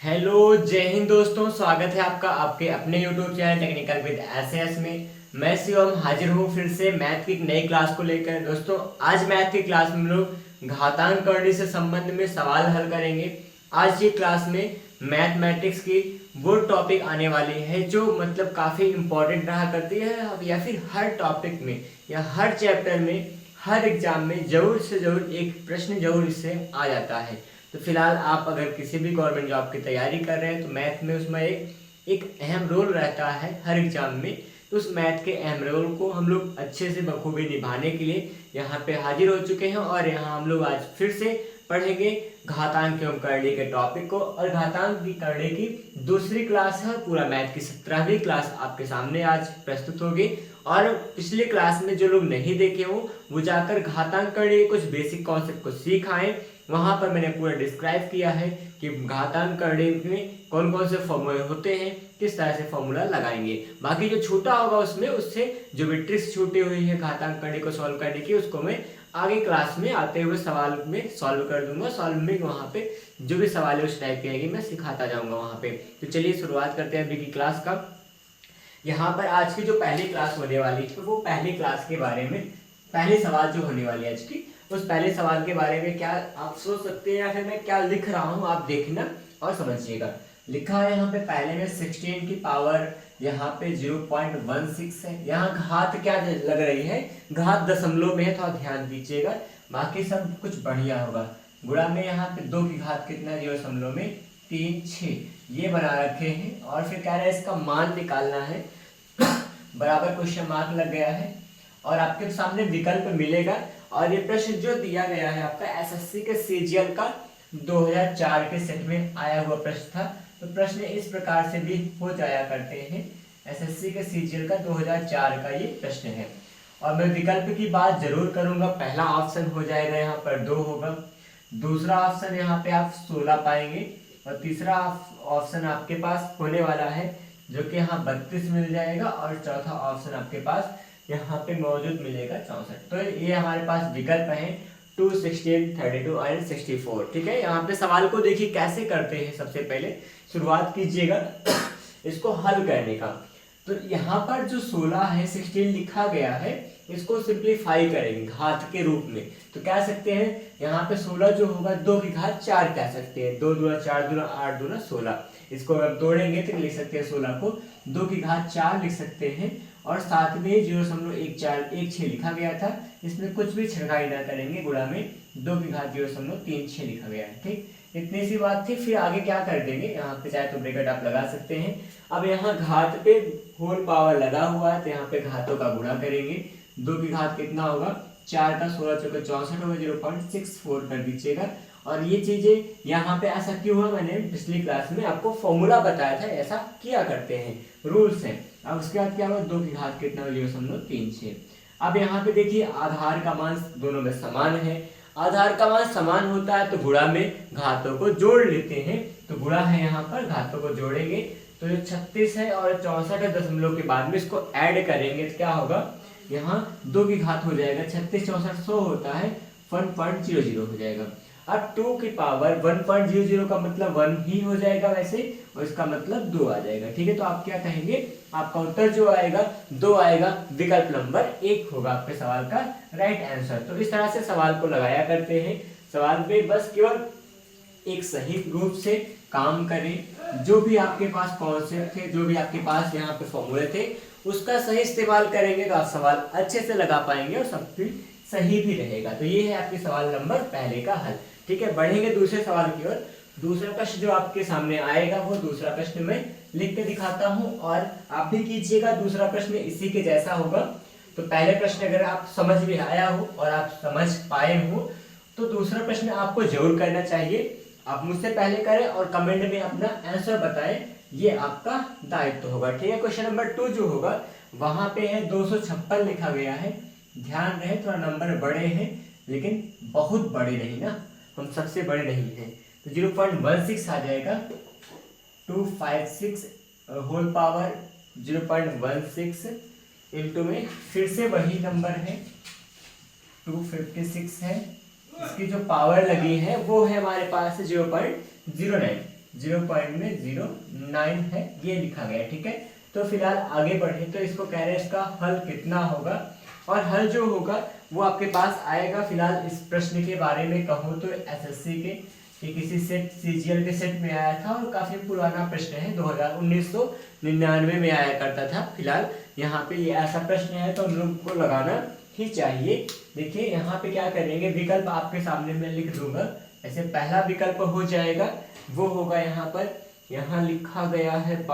Hello जय हिंद दोस्तों, स्वागत है आपका आपके अपने YouTube channel technical with SS में। मैं शिवम हाजिर हूँ फिर से मैथ की एक नई क्लास को लेकर। दोस्तों आज मैथ की क्लास में हम लोग घातांक करने से संबंध में सवाल हल करेंगे। आज की क्लास में मैथमेटिक्स की वो टॉपिक आने वाली है जो मतलब काफ़ी इम्पोर्टेंट रहा करती है, या फिर हर टॉपिक में या हर चैप्टर में हर एग्जाम में जरूर से जरूर एक प्रश्न जरूर इससे आ जाता है। तो फिलहाल आप अगर किसी भी गवर्नमेंट जॉब की तैयारी कर रहे हैं तो मैथ में उसमें एक अहम रोल रहता है हर एग्जाम में। तो उस मैथ के अहम रोल को हम लोग अच्छे से बखूबी निभाने के लिए यहाँ पे हाजिर हो चुके हैं और यहाँ हम लोग आज फिर से पढ़ेंगे घातांक एवं करणी के टॉपिक को। और घातांक की करणी की दूसरी क्लास है, पूरा मैथ की 17वीं क्लास आपके सामने आज प्रस्तुत होगी। और पिछले क्लास में जो लोग नहीं देखे हो वो जाकर घातांक करणी के कुछ बेसिक कॉन्सेप्ट को सीख आए। वहां पर मैंने पूरा डिस्क्राइब किया है कि घातांक करणी में कौन कौन से फॉर्मूले होते हैं, किस तरह से फॉर्मूला लगाएंगे। बाकी जो छूटा होगा उसमें उससे जो भी ट्रिक्स छूटी हुई है घातांक करणी को सॉल्व करने की, उसको मैं आगे क्लास में आते हुए सवाल में सॉल्व कर दूंगा। सॉल्व में वहाँ पे जो भी सवाल है उस टाइप के आएगी, मैं सिखाता जाऊंगा वहाँ पे। तो चलिए शुरुआत करते हैं अभी की क्लास का। यहाँ पर आज की जो पहली क्लास होने वाली है तो वो पहली क्लास के बारे में पहले सवाल जो होने वाली है आज की, उस पहले सवाल के बारे में क्या आप सोच सकते हैं या फिर मैं क्या लिख रहा हूँ आप देखना और समझिएगा। लिखा है यहाँ पे पहले में 16 की पावर यहाँ पे 0.16 है। यहाँ घात क्या लग रही है, घात दशमलव में है, थोड़ा ध्यान दीजिएगा। बाकी सब कुछ बढ़िया होगा। गुणा में यहाँ पे 2 की घात कितना, 0.36 ये बना रखे हैं। और फिर कह रहे हैं इसका मान निकालना है बराबर क्वेश्चन मार्क लग गया है और आपके सामने विकल्प मिलेगा। और ये प्रश्न जो दिया गया है आपका एसएससी के सीजीएल का 2004 के सेट में आया हुआ प्रश्न था। तो प्रश्न इस प्रकार से भी हो जाया करते हैं। एसएससी के सीजीएल का 2004 का ये प्रश्न है। और मैं विकल्प की बात जरूर करूंगा। पहला ऑप्शन हो जाएगा यहाँ पर 2 होगा, दूसरा ऑप्शन यहाँ पे आप 16 पाएंगे और तीसरा ऑप्शन आपके पास होने वाला है जो कि यहाँ 32 मिल जाएगा और चौथा ऑप्शन आपके पास यहाँ पे मौजूद मिलेगा 64। तो ये हमारे पास विकल्प है 2, 16, 32 और 64। ठीक है, यहाँ पे सवाल को देखिए कैसे करते हैं। सबसे पहले शुरुआत कीजिएगा इसको हल करने का। तो यहाँ पर जो 16 है 16 लिखा गया है, इसको सिंप्लीफाई करेंगे घात के रूप में। तो कह सकते हैं यहाँ पे 16 जो होगा 2 की घात 4 कह सकते हैं। 2 दूना 4 दूना 8 दूना 16। इसको अगर तोड़ेंगे तो लिख सकते हैं 16 को 2 की घात 4 लिख सकते हैं। और साथ में 0.1416 लिखा गया था, इसमें कुछ भी छिड़काई ना करेंगे। गुणा में 2 की घात 0.36 लिखा गया है। ठीक, इतनी सी बात थी। फिर आगे क्या कर देंगे, यहाँ पे चाहे तो ब्रैकेट आप लगा सकते हैं। अब यहाँ घात पे होल पावर लगा हुआ है तो यहाँ पे घातों का गुणा करेंगे। 2 की घात कितना होगा, 4 का 16 चौका 64 होगा, 0.64 कर दीजिएगा। और ये चीजें यहाँ पे ऐसा क्यों हुआ, मैंने पिछली क्लास में आपको फॉर्मूला बताया था, ऐसा किया करते हैं, रूल्स हैं। अब उसके बाद क्या हुआ, 2 की घात कितना, 0.36। अब यहाँ पे देखिए आधार का मान दोनों में समान है। आधार का मान समान होता है तो गुणा में घातों को जोड़ लेते हैं। तो गुणा है यहाँ पर, घातों को जोड़ेंगे तो जो 36 है और 64 है दशमलव के बाद में इसको ऐड करेंगे तो क्या होगा, यहाँ 2 की घात हो जाएगा, 36 64 100 होता है, 1.00 हो जाएगा। अब 2 की पावर 1.00 का मतलब 1 ही हो जाएगा वैसे, और इसका मतलब 2 आ जाएगा। ठीक है, तो आप क्या कहेंगे, आपका उत्तर जो आएगा 2 आएगा, विकल्प नंबर 1 होगा आपके सवाल का राइट आंसर। तो इस तरह से सवाल को लगाया करते हैं। सवाल पे बस केवल एक सही रूप से काम करें। जो भी आपके पास कॉन्सेप्ट थे, जो भी आपके पास यहाँ पे फॉर्मूले थे, उसका सही इस्तेमाल करेंगे तो आप सवाल अच्छे से लगा पाएंगे और सब कुछ सही भी रहेगा। तो ये है आपके सवाल नंबर पहले का हल। ठीक है, बढ़ेंगे दूसरे सवाल की ओर। दूसरा प्रश्न जो आपके सामने आएगा वो दूसरा प्रश्न मैं लिख के दिखाता हूँ और आप भी कीजिएगा। दूसरा प्रश्न इसी के जैसा होगा। तो पहले प्रश्न अगर आप समझ में आया हो और आप समझ पाए हो तो दूसरा प्रश्न आपको जरूर करना चाहिए। आप मुझसे पहले करें और कमेंट में अपना आंसर बताएं, ये आपका दायित्व होगा। ठीक है, क्वेश्चन नंबर 2 जो होगा वहां पे है 256 लिखा गया है। ध्यान रहे थोड़ा नंबर बड़े हैं लेकिन बहुत बड़े नहीं ना, हम सबसे बड़े नहीं हैं। तो 0.16 आ जाएगा, 256 होल पावर 0.16 इंटू में फिर से वही नंबर है 256 है। इसकी जो पावर लगी है वो है हमारे पास 0.09। 0.09 है, ये लिखा गया, ठीक है। तो फिलहाल आगे बढ़े तो इसको कह रहे हैं इसका हल कितना होगा, और हल जो होगा वो आपके पास आएगा। फिलहाल इस प्रश्न के बारे में कहूँ तो एसएससी के किसी सेट सीजीएल के सेट में आया था, और काफी पुराना प्रश्न है, 1999 में आया करता था। फिलहाल यहाँ पे ये ऐसा प्रश्न है तो हम लोग को लगाना ही चाहिए। देखिए यहाँ पे क्या करेंगे, विकल्प आपके सामने मैं लिख दूंगा। ऐसे पहला विकल्प हो जाएगा, वो होगा यहाँ पर, यहाँ लिखा गया है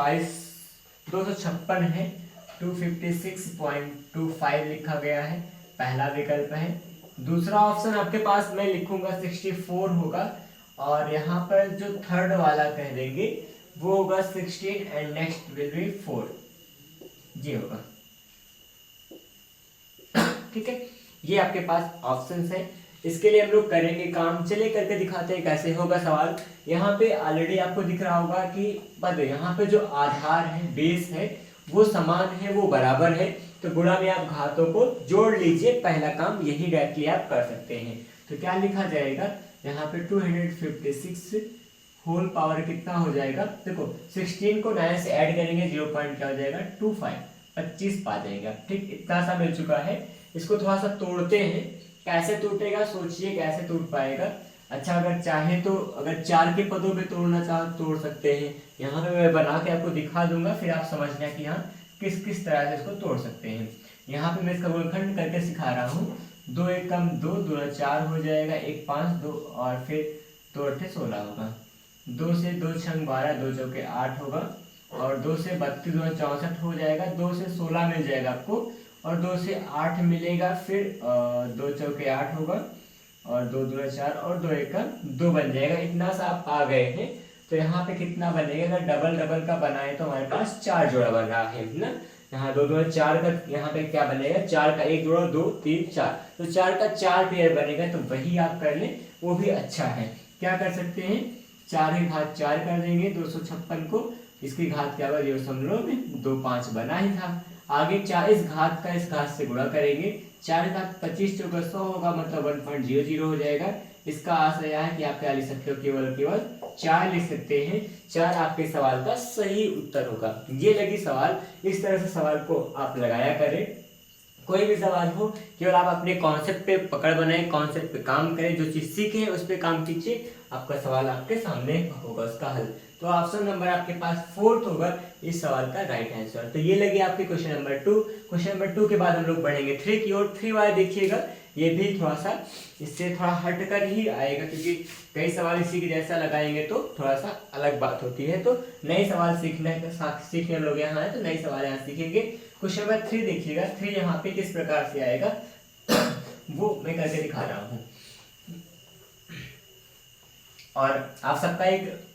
256 है, 256.25 लिखा गया है, पहला विकल्प है। दूसरा ऑप्शन आपके पास मैं लिखूंगा 64 होगा, और यहाँ पर जो थर्ड वाला कह देंगे वो होगा 16 एंड नेक्स्ट विल बी 4, ये होगा, ठीक है। ये आपके पास ऑप्शंस हैं। इसके लिए हम लोग करेंगे काम, चलिए करके दिखाते हैं कैसे होगा सवाल। यहाँ पे ऑलरेडी आपको दिख रहा होगा कि पद, यहाँ पे जो आधार है, बेस है, वो समान है, वो बराबर है, तो गुणा में आप घातों को जोड़ लीजिए। पहला काम यही डायरेक्टली आप कर सकते हैं। तो क्या लिखा जाएगा यहाँ पे 256 होल पावर कितना हो जाएगा, देखो 16 को 9 से ऐड करेंगे, 0 पॉइंट क्या हो जाएगा 25 पा जाएंगे आप, ठीक। इतना सा मिल चुका है। इसको थोड़ा सा तोड़ते हैं, कैसे टूटेगा सोचिए, कैसे टूट पाएगा। अच्छा अगर चाहे तो अगर 4 के पदों पे तोड़ना चाहो तोड़ सकते हैं, यहाँ पे मैं बना के आपको दिखा दूंगा, फिर आप समझना कि यहाँ किस किस तरह से इसको तोड़ सकते हैं। यहाँ पे मैं इसका गुणनखंड करके सिखा रहा हूँ। 2 एक कम 2, 2 4 हो जाएगा, 1 5 2, और फिर 2 8 16 होगा, 2 से 2 छंग 12, 2 चौके 8 होगा, और 2 से 32 2 64 हो जाएगा, 2 से 16 मिल जाएगा आपको, और 2 से 8 मिलेगा, फिर 2 चौके 8 होगा, और 2 2 4, और 2 1 2 बन जाएगा। इतना सा आप आ गए हैं। तो यहाँ पे कितना बनेगा, अगर डबल डबल का बनाए तो हमारे पास 4 जोड़ा बन रहा है ना। यहाँ 2 2 4 का यहाँ पे क्या बनेगा, 4 का 1 जोड़ा 2 3 4, तो 4 का 4 पेयर बनेगा, तो वही आप कर लें, वो भी अच्छा है। क्या कर सकते हैं, 4 की घात 4 कर देंगे 256 को, इसकी घात क्या होगा 0.25 बना ही था। आगे 4 इस घात का इस घात से गुणा करेंगे, 4 घात 25 चौका 100 होगा, मतलब 1.00 हो जाएगा। इसका आशय है कि आप क्या लिख सकते हो, केवल 4 लिख सकते हैं। 4 आपके सवाल का सही उत्तर होगा। ये लगी सवाल, इस तरह से सवाल को आप लगाया करें। कोई भी सवाल हो, केवल आप अपने कॉन्सेप्ट पे पकड़ बनाए, कॉन्सेप्ट पे काम करें, जो चीज सीखे हैं उस पे काम कीजिए, आपका सवाल आपके सामने होगा, उसका हल। तो ऑप्शन नंबर आपके पास 4 होगा इस सवाल का राइट आंसर। तो ये लगे आपके क्वेश्चन नंबर 2। क्वेश्चन नंबर 2 के बाद हम लोग बढ़ेंगे 3 की ओर। 3 वाले देखिएगा, ये भी थोड़ा सा इससे थोड़ा हटकर ही आएगा, क्योंकि कई सवाल इसी के जैसा लगाएंगे तो थोड़ा सा अलग बात होती है। तो नए सवाल सीखने हम लोग यहाँ है, तो नए सवाल यहाँ सीखेंगे। क्वेश्चन नंबर 3 देखिएगा, 3 यहाँ पे किस प्रकार से आएगा वो मैं करके दिखा रहा हूँ। और आप सबका एक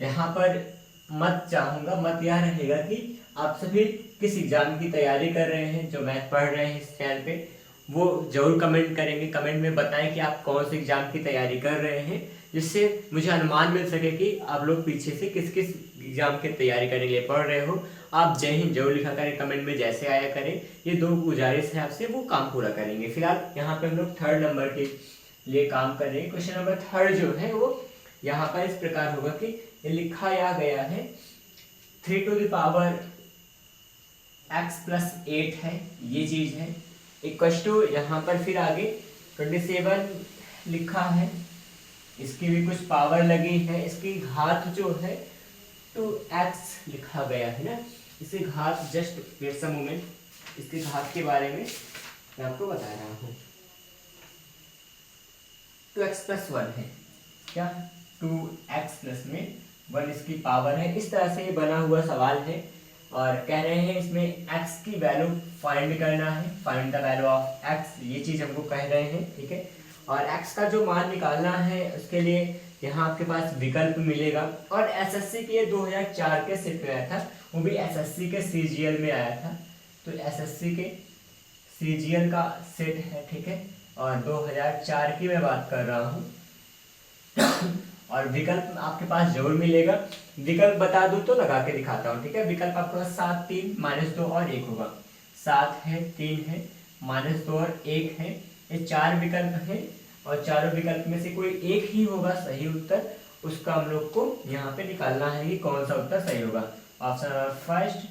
यहाँ पर मत चाहूंगा, मत यह रहेगा कि आप सभी किस एग्जाम की तैयारी कर रहे हैं, जो मैथ पढ़ रहे हैं इस चैनल पे, वो जरूर कमेंट करेंगे। कमेंट में बताएं कि आप कौन से एग्जाम की तैयारी कर रहे हैं, जिससे मुझे अनुमान मिल सके कि आप लोग पीछे से किस किस एग्जाम की तैयारी करने के लिए पढ़ रहे हो। आप जय हिंद जरूर लिखा करें कमेंट में, जैसे आया करें। ये 2 गुजारिश है आपसे, वो काम पूरा करेंगे। फिलहाल यहाँ पे हम लोग 3rd नंबर के लिए काम कर रहे हैं। क्वेश्चन नंबर 3rd जो है वो यहाँ पर इस प्रकार होगा कि ये लिखाया गया है 3 to the power x plus 8 है, ये चीज है, इक्वल टू यहाँ पर फिर आगे 27 लिखा है, इसकी भी कुछ पावर लगी है, इसकी घात जो है 2x लिखा गया है ना। इसकी घात जस्ट वेट सम मोमेंट, इसकी घात के बारे में मैं आपको बता रहा हूँ। 2x plus 1 है, क्या 2x प्लस में 1 इसकी पावर है। इस तरह से ये बना हुआ सवाल है, और कह रहे हैं इसमें x की वैल्यू फाइंड करना है, find the value of x, ये चीज हमको कह रहे हैं, ठीक है। और x का जो मान निकालना है उसके लिए यहाँ आपके पास विकल्प मिलेगा। और एसएससी के 2004 के सेट में आया था, वो भी एसएससी के सीजीएल में आया था, तो एसएससी के सीजीएल का सेट है, ठीक है। और 2004 की मैं बात कर रहा हूँ। और विकल्प आपके पास जरूर मिलेगा। विकल्प बता दूं तो लगा के दिखाता हूँ, ठीक है। विकल्प आपके पास 7 3 -2 और 1 होगा। 7 है, 3 है, -2 और 1 है, ये 4 विकल्प है, और चारों विकल्प में से कोई एक ही होगा सही उत्तर। उसका हम लोग को यहाँ पे निकालना है कि कौन सा उत्तर सही होगा। Option number first,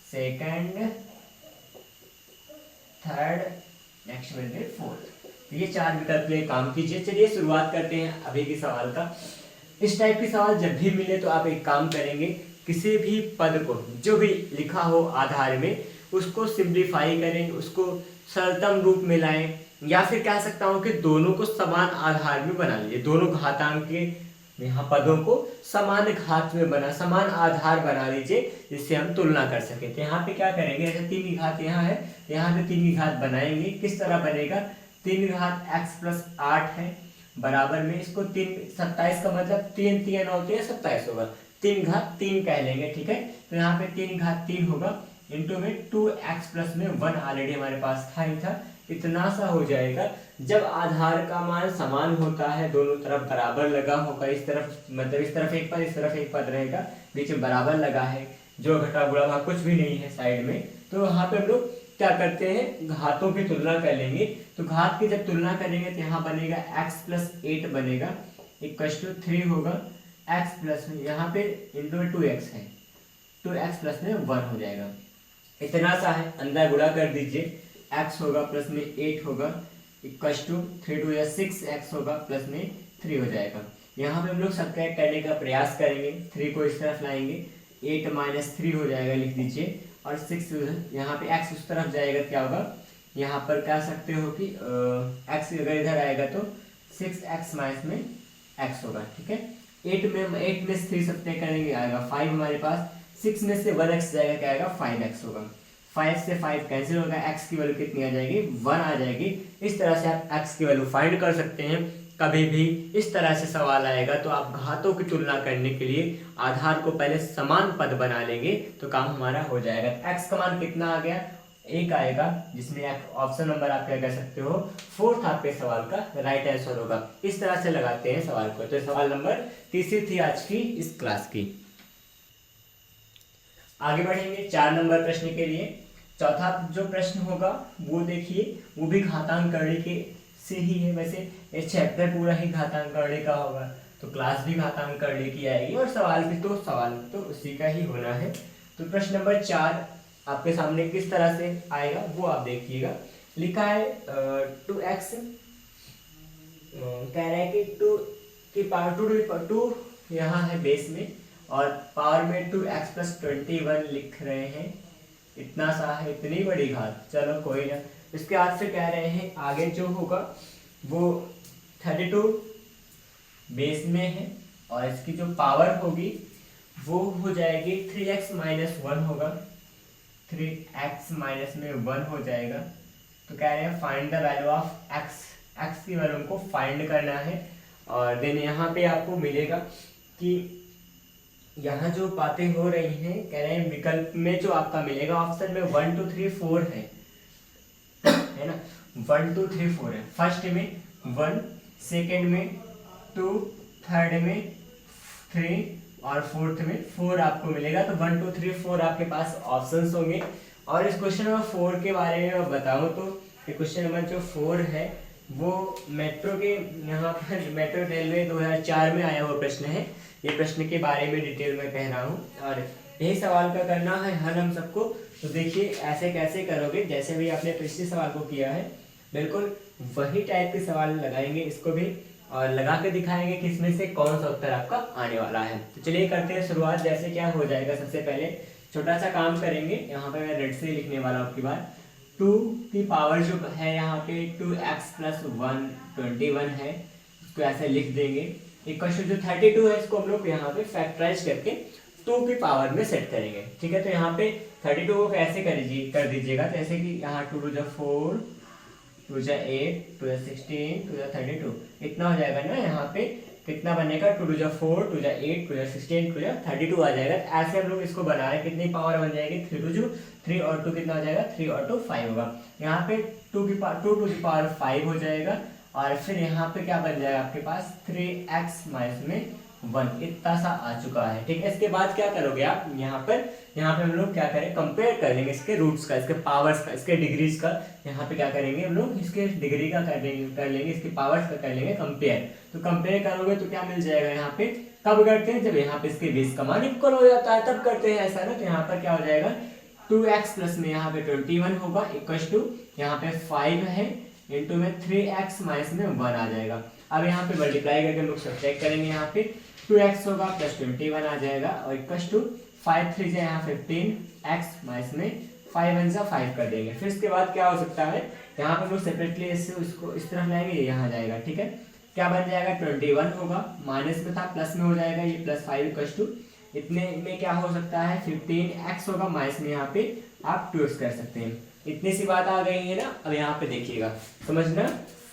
second, third, next में फोर्थ। ये 4 विकल्प लिए काम कीजिए। चलिए शुरुआत करते हैं अभी के सवाल का। इस टाइप के सवाल जब भी मिले तो आप एक काम करेंगे, किसी भी पद को जो भी लिखा हो आधार में उसको सिंप्लीफाई करें, उसको सरलतम रूप में लाएं, या फिर कह सकता हूं कि दोनों को समान आधार में बना लीजिए। दोनों घातांक के यहाँ पदों को समान घात में समान आधार बना लीजिए, जिससे हम तुलना कर सके। तो यहाँ पे क्या करेंगे, जैसे 3 की घात यहाँ है, यहाँ पे 3 की घात बनाएंगे। किस तरह बनेगा, 3 की घात x प्लस 8 है, बराबर में इसको 3 27 का मतलब 3 3 होते हैं 27 होगा, 3 घात 3 कह लेंगे, ठीक है। तो यहाँ पे 3 घात 3 होगा, इंटू में 2x प्लस में 1 ऑलरेडी हमारे पास था ही था, इतना सा हो जाएगा। जब आधार का मान समान होता है, दोनों तरफ बराबर लगा होगा, इस तरफ मतलब इस तरफ एक पद इस तरफ एक पद रहेगा, बीच में बराबर लगा है, जो घटा बुढ़ा भाग कुछ भी नहीं है साइड में, तो यहाँ पे हम लोग क्या करते हैं, घातों की तुलना कर लेंगे। तो घात की जब तुलना करेंगे तो यहाँ बनेगा x प्लस 8 बनेगा, इक्वल्स टू 3 होगा, x प्लस में यहाँ पे इंटू में 2x है, 2x प्लस में 1 हो जाएगा, इतना सा है। अंदर गुणा कर दीजिए, x होगा प्लस में 8 होगा, इक्वल्स टू 3 2 या 6x होगा, प्लस में 3 हो जाएगा। यहाँ पे हम लोग सब्ट्रैक्ट करने का प्रयास करेंगे, 3 को इस तरफ लाएंगे, 8 माइनस 3 हो जाएगा, लिख दीजिए, और 6 यहाँ पे x उस तरफ जाएगा, क्या होगा, यहाँ पर कह सकते हो कि x अगर इधर आएगा तो 6x माइनस में x होगा, ठीक है। 8 में 3 सब्ट्रैक्ट करेंगे, आएगा 5 हमारे पास, 6 में से 1x जाएगा, क्या आएगा 5x होगा, 5 से 5 कैंसिल होगा, x की वैल्यू कितनी आ जाएगी, 1 आ जाएगी। इस तरह से आप x की वैल्यू फाइंड कर सकते हैं। कभी भी इस तरह से सवाल आएगा तो आप घातों की तुलना करने के लिए आधार को पहले समान पद बना लेंगे तो काम हमारा हो जाएगा। x का मान कितना आ गया, 1 आएगा, जिसमें ऑप्शन नंबर आप क्या कह सकते हो, 4th आपके सवाल का राइट आंसर होगा। इस तरह से लगाते हैं सवाल को। तो सवाल नंबर 3 थी आज की इस क्लास की। आगे बढ़ेंगे 4 नंबर प्रश्न के लिए। चौथा जो प्रश्न होगा वो देखिए, वो भी घातांक करने के से ही है। वैसे ये चैप्टर पूरा ही घातांक करने का होगा, तो क्लास भी घातांक करने की आएगी, और सवाल तो उसी का ही होना है। तो प्रश्न नंबर 4 आपके सामने किस तरह से आएगा वो आप देखिएगा। लिखा है 2x, कह रहा है कि 2 की पावर 2 यहाँ है बेस में, और पावर में 2x प्लस 21 लिख रहे हैं, इतना सा है, इतनी बड़ी घात, चलो कोई ना। इसके बाद से कह रहे हैं आगे जो होगा वो 32 बेस में है, और इसकी जो पावर होगी वो हो जाएगी 3x माइनस 1 होगा, 3x माइनस में 1 हो जाएगा। तो कह रहे हैं find the value of x की वैल्यू को फाइंड करना है। और देन यहाँ पे आपको मिलेगा कि यहाँ जो बातें हो रही हैं, कह रहे हैं विकल्प में जो आपका मिलेगा ऑप्शन में 1 2 3 4 है ना, 1 2 3 4 है। फर्स्ट में 1, सेकंड में 2, थर्ड में 3 और फोर्थ में 4 आपको मिलेगा। तो 1 2 3 4 आपके पास ऑप्शंस होंगे। और इस क्वेश्चन नंबर 4 के बारे में बताऊं तो ये क्वेश्चन नंबर जो 4 है वो मेट्रो के यहाँ पर मेट्रो रेलवे 2004 में आया हुआ प्रश्न है। ये प्रश्न के बारे में डिटेल में कह रहा हूँ, और यही सवाल का करना है हल हम सबको। तो देखिए ऐसे कैसे करोगे, जैसे भी आपने पिछले सवाल को किया है बिल्कुल वही टाइप के सवाल लगाएंगे इसको भी, और लगा के दिखाएंगे कि इसमें से कौन सा उत्तर आपका आने वाला है। तो चलिए करते हैं शुरुआत। जैसे क्या हो जाएगा, सबसे पहले छोटा सा काम करेंगे। यहाँ पे मैं रेड से लिखने वाला हूँ आपकी बार। 2 की पावर जो है यहाँ पे 2x प्लस 1 21 है, इसको ऐसे लिख देंगे। इक्वल टू जो 32 है इसको हम लोग यहाँ पे फैक्टराइज करके 2 की पावर में सेट करेंगे, ठीक है। तो यहाँ पे 32 को कैसे कर दीजिएगा, जैसे कि यहाँ 2 2 4 2 8 2 16 2 32 इतना हो जाएगा ना। यहाँ पे कितना बनेगा, 2 2 4 2 8 2 16 2 32 आ जाएगा। ऐसे हम लोग इसको बना रहे हैं, कितनी पावर बन जाएगी 3 2 3 और 2 कितना हो जाएगा, 3 और 2 5 होगा। यहाँ पे 2 की पावर 5 हो जाएगा, और फिर यहाँ पे क्या बन जाएगा आपके पास 3x माइनस में 1 इतना सा आ चुका है। ठीक है, इसके बाद क्या करोगे आप, यहाँ पे हम लोग क्या करें, कंपेयर कर लेंगे इसके रूट्स का, इसके पावर्स का, इसके डिग्रीज का। यहाँ पे क्या करेंगे हम लोग, इसके डिग्री का कर लेंगे, इसके पावर्स का कर लेंगे कंपेयर। तो कंपेयर करोगे तो क्या मिल जाएगा, यहाँ पे कब करते हैं, जब यहाँ पे इसके बेस का मान इक्वल हो जाता है तब करते हैं ऐसा ना। तो यहाँ पर क्या हो जाएगा, 2x प्लस में यहाँ पे 21 होगा इक्वल टू यहाँ पे 5 है इंटू में 3x माइनस में 1 आ जाएगा। अब यहाँ पे मल्टीप्लाई करके हम लोग सब्ट्रैक्ट करेंगे, यहाँ पे 2x होगा प्लस 21 आ जाएगा और इक्वल टू 5 3 यहाँ 15x माइनस में 5 1 जा 5 कर देंगे। फिर इसके बाद क्या हो सकता है, यहाँ पे हम लोग सेपरेटली इससे उसको इस तरफ लाएंगे, ये यहाँ जाएगा। ठीक है, क्या बन जाएगा, 21 होगा, माइनस में था प्लस में हो जाएगा, ये प्लस 5 इक्वल टू इतने में क्या हो सकता है 15x होगा, माइनस में यहाँ पे आप 2x कर सकते हैं। इतनी सी बात आ गई है ना। अब यहाँ पे देखिएगा, समझना,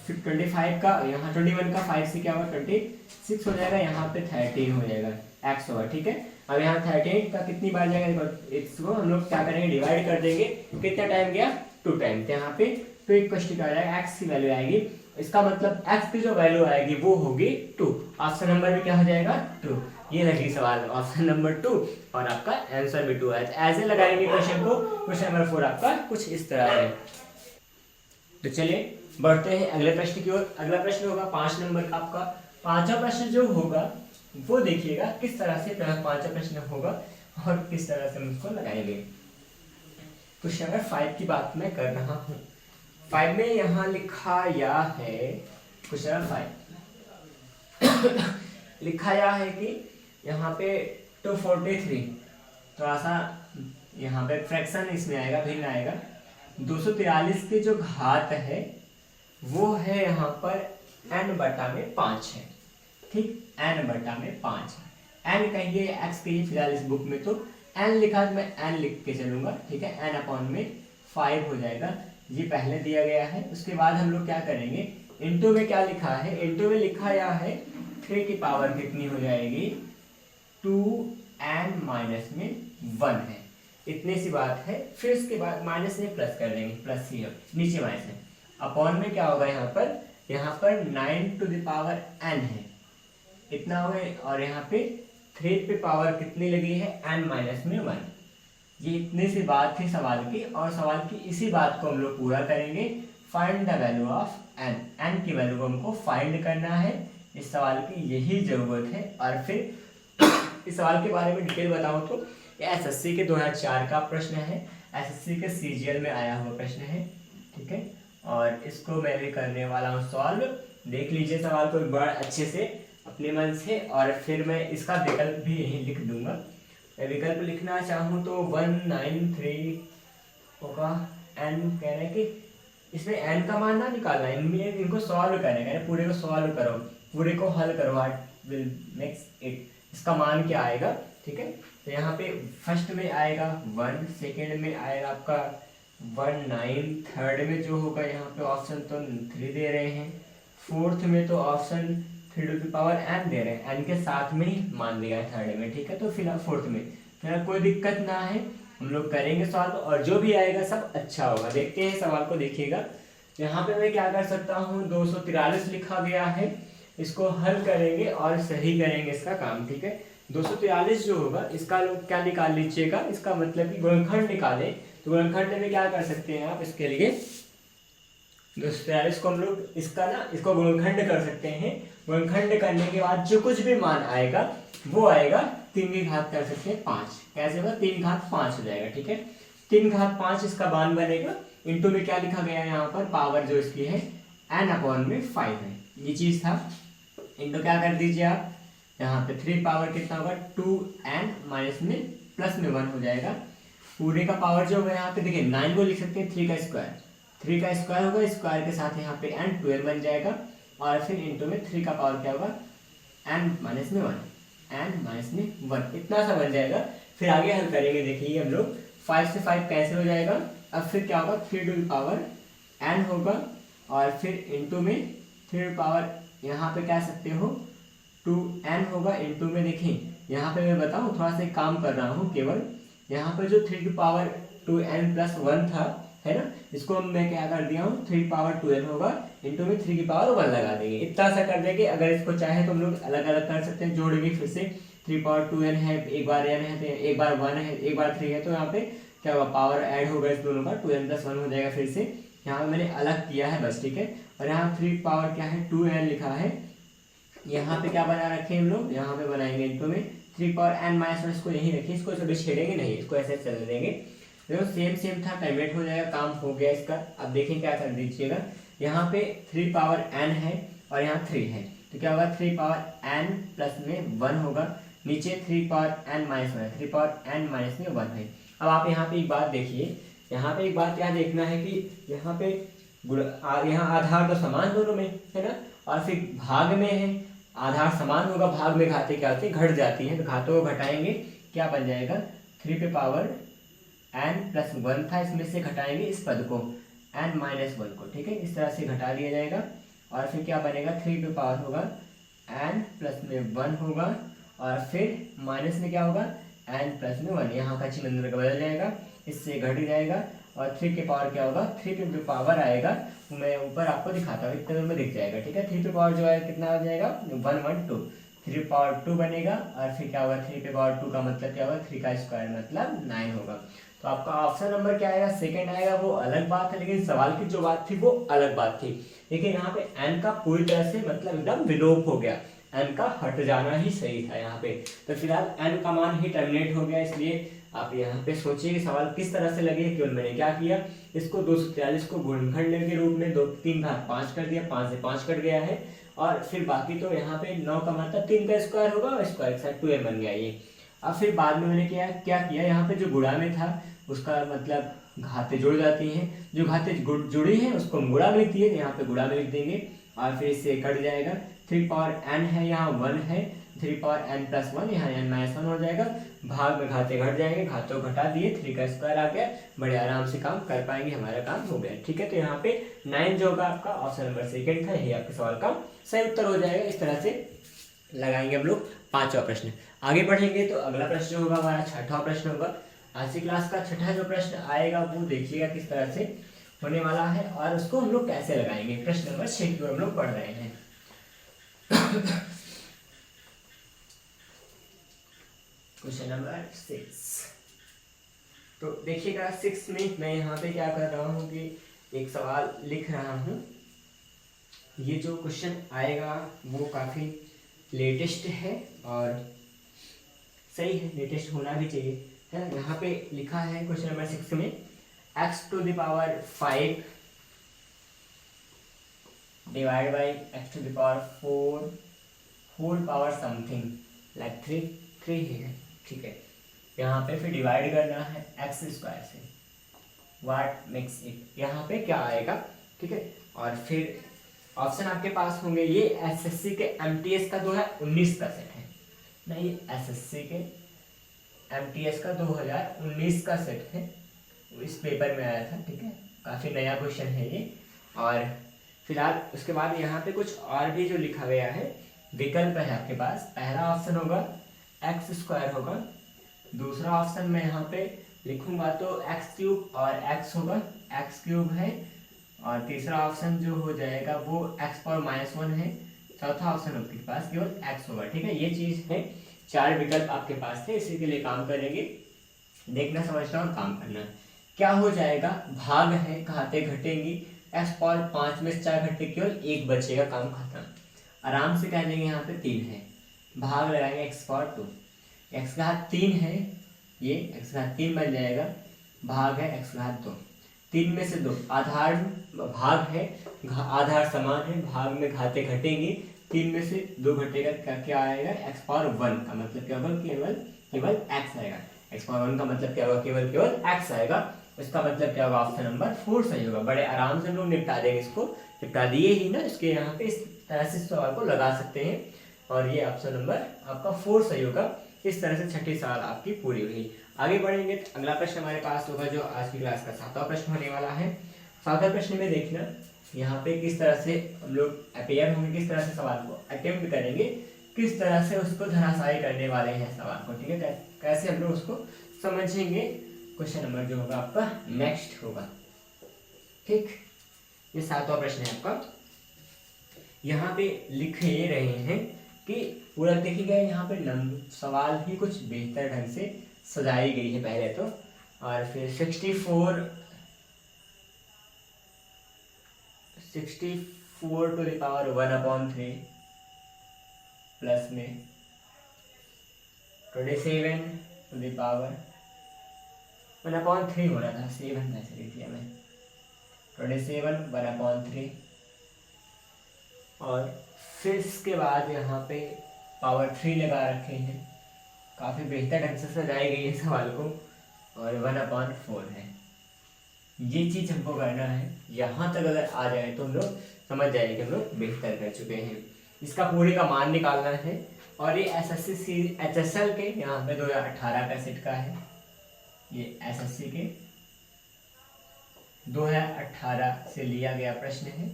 25 का यहाँ 21 का 5 से क्या होगा 26 हो जाएगा, यहाँ पे 13 हो जाएगा, x होगा। ठीक है, अब यहाँ 13 का कितनी बार जाएगा, इसको हम लोग क्या करेंगे, डिवाइड कर देंगे। कितना टाइम गया, 2 टाइम। तो यहाँ पे 2 इक्वल टू क्या आ जाएगा, x की वैल्यू आएगी, इसका मतलब x की जो वैल्यू आएगी वो होगी 2। ऑप्शन नंबर में क्या हो जाएगा 2। ये लगी सवाल ऑप्शन नंबर 2 और आपका आंसर भी 2 है। ऐसे लगाएंगे क्वेश्चन को। क्वेश्चन नंबर 4 आपका कुछ इस तरह है। तो चलिए बढ़ते हैं अगले प्रश्न की ओर। अगला प्रश्न होगा 5 नंबर का आपका। पांचवा प्रश्न जो होगा वो देखिएगा किस तरह से पांचवा प्रश्न होगा और किस तरह से हम उसको लगाएंगे। क्वेश्चन नंबर 5 की बात मैं कर रहा हूँ। 5 में यहाँ लिखा या है, क्वेश्चन नंबर 5 लिखा या है कि यहाँ पे 243, थोड़ा सा यहाँ पे फ्रैक्शन इसमें आएगा, भिन्न आएगा। 243 की जो घात है वो है यहाँ पर n/5 है। ठीक, n/5 है। n कहिए x कहिए, फिलहाल इस बुक में तो n लिखा है, मैं n लिख के चलूंगा। ठीक है, n/5 हो जाएगा, ये पहले दिया गया है। उसके बाद हम लोग क्या करेंगे, इंटू में क्या लिखा है, इंटू में लिखा या है 3 की पावर कितनी हो जाएगी, 2n माइनस में 1 है। इतनी सी बात है। फिर इसके बाद माइनस में प्लस कर देंगे, प्लस ही है, नीचे माइनस है। अपॉन में क्या होगा, यहाँ पर 9 टू द पावर n है, इतना होगा। और यहाँ पे 3 पे पावर कितनी लगी है, n माइनस में 1। ये इतनी सी बात थी सवाल की, और सवाल की इसी बात को हम लोग पूरा करेंगे। Find the value of n, n की वैल्यू को हमको फाइंड करना है। इस सवाल की यही जरूरत है। और फिर इस सवाल के बारे में डिटेल बताऊं तो ये एसएससी के 2004 का प्रश्न है, एसएससी के सीजीएल में आया हुआ प्रश्न है। ठीक है, और इसको मैं भी करने वाला हूँ सॉल्व। देख लीजिए सवाल को एक बार अच्छे से अपने मन से, और फिर मैं इसका विकल्प भी यहीं लिख दूंगा। मैं विकल्प लिखना चाहूँ तो 193 होगा। n कह रहे हैं कि इसमें n का मान ना निकालना, इनको सॉल्व करने का, पूरे को सॉल्व करो, पूरे को हल करो, व्हाट विल मेक्स इट, इसका मान क्या आएगा। ठीक है, तो यहाँ पे फर्स्ट में आएगा 1, सेकेंड में आएगा आपका 19, थर्ड में जो होगा यहाँ पे ऑप्शन तो 3 दे रहे हैं, फोर्थ में तो option 3 to the power n दे रहे हैं, n के साथ में ही मान दिया है थर्ड में। ठीक है, तो फिलहाल फोर्थ में फिलहाल कोई दिक्कत ना है, हम लोग करेंगे सॉल्व, और जो भी आएगा सब अच्छा होगा। देखते हैं सवाल को, देखिएगा यहाँ पे मैं क्या कर सकता हूँ, 243 लिखा गया है, इसको हल करेंगे और सही करेंगे इसका काम। ठीक है, 243 जो होगा इसका लोग क्या निकाल लीजिएगा, इसका मतलब कि गुणनखंड निकालें। तो गुणनखंड में क्या कर सकते हैं आप, इसके लिए 243 को हम लोग इसको गुणनखंड कर सकते हैं। गुणनखंड करने के बाद जो कुछ भी मान आएगा वो आएगा 3 की घात कर सकते हैं 5। कैसे होगा, 3 घात 5 हो जाएगा। ठीक है, 3 घात 5 इसका मान बनेगा। इंटू में क्या लिखा गया है, यहाँ पर पावर जो इसकी है n/5 है, ये चीज था। इंटू क्या कर दीजिए आप, यहाँ पे 3 पावर कितना होगा, 2n माइनस में प्लस में 1 हो जाएगा। पूरे का पावर जो होगा यहाँ पे देखिए 9 को लिख सकते हैं, 3 का स्क्वायर होगा, स्क्वायर के साथ यहाँ पे n 12 बन जाएगा। और फिर इंटू में 3 का पावर क्या होगा, n माइनस में 1, इतना सा बन जाएगा। फिर आगे हल करेंगे, देखिए हम लोग 5 से 5 कैसे हो जाएगा। अब फिर क्या होगा, 3 टू द पावर n होगा, और फिर इंटू में 3 टू द पावर यहाँ पे कह सकते हो 2n होगा। इंटू में देखिए यहाँ पे मैं बताऊँ, थोड़ा सा काम कर रहा हूँ केवल, यहाँ पे जो 3 की पावर 2n प्लस 1 था, है ना, इसको मैं क्या कर दिया हूँ, 3 पावर 2n होगा, इंटू में 3 की पावर 1 लगा देंगे। इतना सा कर देंगे। अगर इसको चाहे तो हम लोग अलग अलग कर सकते हैं, जोड़ेंगे फिर से। 3 पावर 2n है, एक बार n है तो एक बार 1 है, एक बार 3 है, तो यहाँ पे क्या होगा, पावर ऐड होगा इस दोनों का, 2n + 1 हो जाएगा। फिर से यहाँ पे मैंने अलग किया है बस, ठीक है। और यहाँ 3 पावर क्या है, 2n लिखा है। यहाँ पे क्या बना रखे हैं हम लोग, यहाँ पे बनाएंगे इंटू में 3 पावर n - 1, इसको यहीं रखिए, इसको कभी छेड़ेंगे नहीं, इसको ऐसे चलने देंगे। देखो सेम था, टर्मिनेट हो जाएगा, काम हो गया इसका। अब देखिए क्या कर दीजिएगा, यहाँ पे 3 पावर n है और यहाँ 3 है, तो क्या होगा, 3 पावर n प्लस में 1 होगा, नीचे 3 पावर n - 1 है, 3 पावर n माइनस में 1 है। अब आप यहाँ पे एक बात देखिए, यहाँ पे एक बात क्या देखना है कि यहाँ पे यहाँ आधार तो समान दोनों में है ना, और फिर भाग में है, आधार समान होगा, भाग में घाते क्या होती है, घट जाती है, तो घातों को घटाएंगे, क्या बन जाएगा, 3 पे पावर n + 1 था, इसमें से घटाएंगे इस पद को n - 1 को, ठीक है, इस तरह से घटा दिया जाएगा। और फिर क्या बनेगा, 3 पे पावर होगा n प्लस में 1 होगा, और फिर माइनस में क्या होगा, n प्लस में 1, यहाँ का चिन्ह अंदर का बदल जाएगा, इससे घट जाएगा। और 3 के पावर क्या होगा, 3 पे जो पावर आएगा मैं ऊपर आपको दिखाता हूँ, इतने में दिख जाएगा, ठीक है। 3 पे पावर जो है कितना आ जाएगा, 112, 3 पावर 2 बनेगा। और फिर क्या होगा, 3 पे पावर 2 का मतलब क्या होगा, 3 का स्क्वायर मतलब 9 होगा। तो आपका ऑप्शन नंबर क्या आएगा, सेकंड आएगा। वो अलग बात है, लेकिन सवाल की जो बात थी वो अलग बात थी। लेकिन यहाँ पे n का पूरी तरह से मतलब एकदम विलोप हो गया, n का हट जाना ही सही था यहाँ पे। तो फिलहाल n का मान ही टर्मिनेट हो गया, इसलिए आप यहाँ पे सोचिए कि सवाल किस तरह से लगे। केवल मैंने क्या किया, इसको 243 को गुणनखंड के रूप में 2 3 घात 5 कर दिया, 5 से 5 कट गया है। और फिर बाकी तो यहाँ पे 9 का मतलब 3 का स्क्वायर होगा, और स्क्वायर के साथ 2n बन गया ये। अब फिर बाद में मैंने क्या किया, यहाँ पे जो गुणा में था उसका मतलब घाते जुड़ जाती हैं, जो घाते जुड़ी हैं उसको हम गुणा में लिख दिए, यहाँ पे गुणा में लिख देंगे, और फिर इससे कट जाएगा। 3 पावर n है, यहाँ 1 है, 3 पावर n + 1, यहाँ n - 1 हो जाएगा। भाग में घाते घट जाएंगे, घातों घटा दिए, 3 का स्क्वायर आ गया, बड़े आराम से काम कर पाएंगे, हमारा काम हो गया, ठीक है। तो यहाँ पे 9 जो होगा आपका ऑप्शन नंबर सेकंड था, यही आपके सवाल का सही उत्तर हो जाएगा। इस तरह से लगाएंगे हम लोग 5वां प्रश्न। आगे बढ़ेंगे तो अगला प्रश्न जो होगा हमारा 6वां प्रश्न होगा। आज की क्लास का 6ठा जो प्रश्न आएगा वो देखिएगा किस तरह से होने वाला है, और उसको हम लोग कैसे लगाएंगे। प्रश्न नंबर 6 की ओर हम लोग पढ़ रहे हैं। क्वेश्चन नंबर 6, तो देखिएगा 6 में मैं यहाँ पे क्या कर रहा हूँ कि एक सवाल लिख रहा हूँ। ये जो क्वेश्चन आएगा वो काफ़ी लेटेस्ट है और सही है, लेटेस्ट होना भी चाहिए, है ना। यहाँ पे लिखा है क्वेश्चन नंबर 6 में, x⁵ divide by x⁴ whole power something like 3 है, ठीक है। यहाँ पे फिर डिवाइड करना है x² से, व्हाट मेक्स इट, यहाँ पे क्या आएगा, ठीक है। और फिर ऑप्शन आपके पास होंगे, ये एसएससी के एमटीएस का 2019 का सेट है ना, ये एसएससी के एमटीएस का 2019 का सेट है, इस पेपर में आया था, ठीक है। काफ़ी नया क्वेश्चन है ये। और फिलहाल उसके बाद यहाँ पे कुछ और भी जो लिखा गया है, विकल्प है आपके पास। पहला ऑप्शन होगा x² होगा, दूसरा ऑप्शन में यहाँ पे लिखूंगा तो x³ और x होगा, x³ है, और तीसरा ऑप्शन जो हो जाएगा वो x⁻1 है, चौथा ऑप्शन आपके पास केवल x होगा, ठीक है। ये चीज़ है, 4 विकल्प आपके पास थे, इसी के लिए काम करेंगे, देखना समझना और काम करना। क्या हो जाएगा, भाग है, घाते घटेंगी, x⁻5 में 4 घटे केवल 1 बचेगा, काम खत्म। आराम से कह देंगे यहाँ पे 3 है, भाग लगाएंगे x⁻2, x⁻3 है, ये x⁻3 बन जाएगा, भाग है x⁻2, 3 में से 2 आधार भाग है, आधार समान है, भाग में घाते घटेंगे, 3 में से 2 घटेगा, क्या आएगा, x⁻1 का मतलब क्या होगा, केवल x आएगा, x⁻1 का मतलब क्या होगा, केवल x आएगा। इसका मतलब क्या होगा, ऑप्शन नंबर 4 सही होगा। बड़े आराम से हम लोग निपटा देंगे इसको, निपटा दिए ही ना, इसके यहाँ पे इस तरह से सवाल को लगा सकते हैं, और ये ऑप्शन नंबर आपका 4 सही होगा। इस तरह से 6ठी सवाल आपकी पूरी हुई। आगे बढ़ेंगे तो अगला प्रश्न हमारे पास होगा, जो आज की क्लास का 7वां प्रश्न होने वाला है। 7वें प्रश्न में देखना यहाँ पे किस तरह से हम लोग अपेयर होंगे, किस तरह से सवाल को अटेम्प्ट करेंगे, किस तरह से उसको धराशायी करने वाले हैं सवाल को, ठीक है। कैसे हम लोग उसको समझेंगे, क्वेश्चन नंबर जो होगा आपका नेक्स्ट होगा, ठीक। ये 7वां प्रश्न है आपका। यहाँ पे लिख ये रहे हैं कि पूरा देखिएगा यहाँ पे सवाल ही कुछ बेहतर ढंग से सजाई गई है पहले तो, और फिर 64 टू द पावर 1/3 प्लस में 27 टू द पावर 1/3 हो रहा था, 7 कैसे लिख दिया मैं, 27 1/3, और फिर इसके बाद यहाँ पे पावर 3 लगा रखे हैं, काफ़ी बेहतर ढंग से सजाई गई है सवाल को, और 1/4 है। ये चीज़ हमको करना है, यहाँ तक अगर आ जाए तो हम लोग समझ जाएंगे कि हम लोग बेहतर कर चुके हैं। इसका पूरे का मान निकालना है, और ये SSC HSL के यहाँ पे 2018 का सेट का है, ये SSC के 2018 से लिया गया प्रश्न है।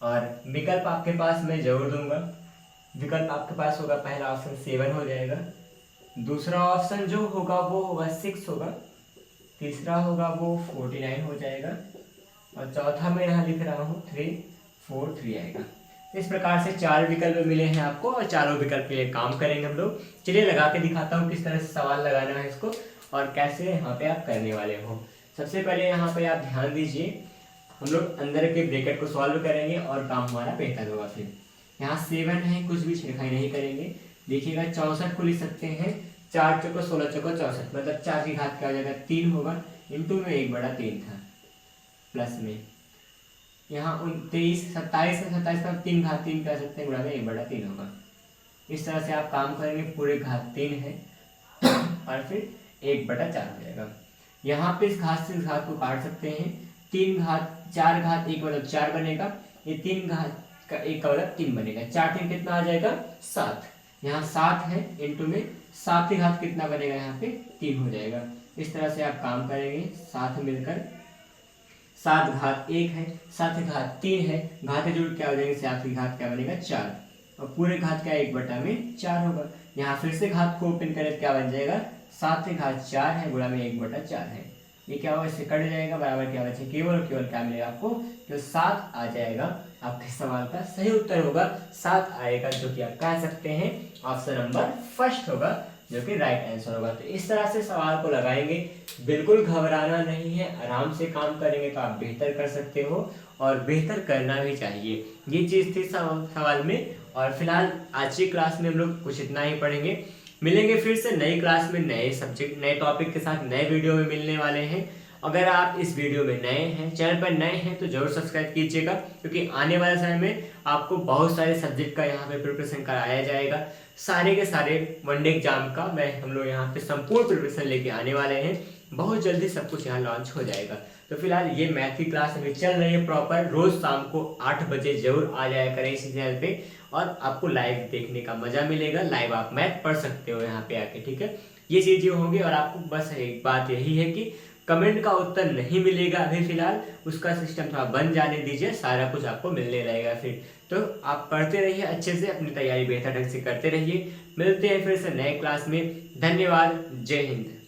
और विकल्प आपके पास मैं जरूर दूंगा। विकल्प आपके पास होगा, पहला ऑप्शन 7 हो जाएगा, दूसरा ऑप्शन जो होगा वो होगा 6 होगा, तीसरा होगा वो 49 हो जाएगा, और चौथा मैं यहाँ लिख रहा हूँ 343 आएगा। इस प्रकार से 4 विकल्प मिले हैं आपको, और चारों विकल्प के लिए काम करेंगे हम लोग। चलिए लगा के दिखाता हूँ किस तरह से सवाल लगाना है इसको, और कैसे यहाँ पे आप करने वाले हो। सबसे पहले यहाँ पे आप ध्यान दीजिए, हम लोग अंदर के ब्रैकेट को सॉल्व करेंगे और काम हमारा बेहतर होगा। फिर यहाँ 7 है, कुछ भी छिड़काई नहीं करेंगे। देखिएगा 64 को लिख सकते हैं, 4 चौको 16 चौको 64, मतलब 4 की घात क्या हो जाएगा 3 होगा, इंटू में 1/3 था, प्लस में यहाँ 29 27 में 27 का 3 घात 3 कह सकते हैं, गुणा में 1/3 होगा। इस तरह से आप काम करेंगे, पूरे घात 3 है और फिर 1/4 हो जाएगा। यहाँ पे इस घात से इस घात को काट सकते हैं, 3 घात 4 घात 1 मतलब 4 बनेगा, ये 3 घात का 1 का मतलब 3 बनेगा, 4 3 कितना आ जाएगा 7, यहाँ 7 है, इंटू में 7 की घात कितना बनेगा यहाँ पे 3 हो जाएगा। इस तरह से आप काम करेंगे, 7 मिलकर 7 घात 1 है, 7 घात 3 है, घात जुड़ क्या हो जाएंगे, 7 की घात क्या बनेगा 4, और पूरे घात क्या 1/4 होगा। यहाँ फिर से घात को ओपन करें क्या बन जाएगा, 7 की घात 4 है, गुणा में 1/4 है, ये क्या होगा, इससे कट जाएगा, बराबर क्या बचे, केवल केवल क्या मिलेगा आपको, जो 7 आ जाएगा। आपके सवाल का सही उत्तर होगा 7 आएगा, जो कि आप कह सकते हैं ऑप्शन नंबर फर्स्ट होगा, जो कि राइट आंसर होगा। तो इस तरह से सवाल को लगाएंगे, बिल्कुल घबराना नहीं है, आराम से काम करेंगे तो आप बेहतर कर सकते हो, और बेहतर करना भी चाहिए। ये चीज़ थी सवाल में। और फिलहाल आज की क्लास में हम लोग कुछ इतना ही पढ़ेंगे, मिलेंगे फिर से नई क्लास में नए सब्जेक्ट नए टॉपिक के साथ नए वीडियो में मिलने वाले हैं। अगर आप इस वीडियो में नए हैं, चैनल पर नए हैं, तो जरूर सब्सक्राइब कीजिएगा, क्योंकि आने वाले समय में आपको बहुत सारे सब्जेक्ट का यहाँ पे प्रिपरेशन कराया जाएगा। सारे के सारे वनडे एग्जाम का हम लोग यहाँ पे संपूर्ण प्रिपरेशन लेके आने वाले हैं, बहुत जल्दी सब कुछ यहाँ लॉन्च हो जाएगा। तो फिलहाल ये मैथ की क्लास अभी चल रही है प्रॉपर, रोज शाम को 8 बजे जरूर आ जाया करें इसी चैनल पे, और आपको लाइव देखने का मजा मिलेगा, लाइव आप मैथ पढ़ सकते हो यहाँ पे आके, ठीक है। ये चीजें होंगी, और आपको बस एक बात यही है कि कमेंट का उत्तर नहीं मिलेगा अभी फिलहाल, उसका सिस्टम थोड़ा बन जाने दीजिए, सारा कुछ आपको मिलने रहेगा फिर। तो आप पढ़ते रहिए अच्छे से, अपनी तैयारी बेहतर ढंग से करते रहिए। मिलते हैं फिर से नए क्लास में। धन्यवाद, जय हिंद।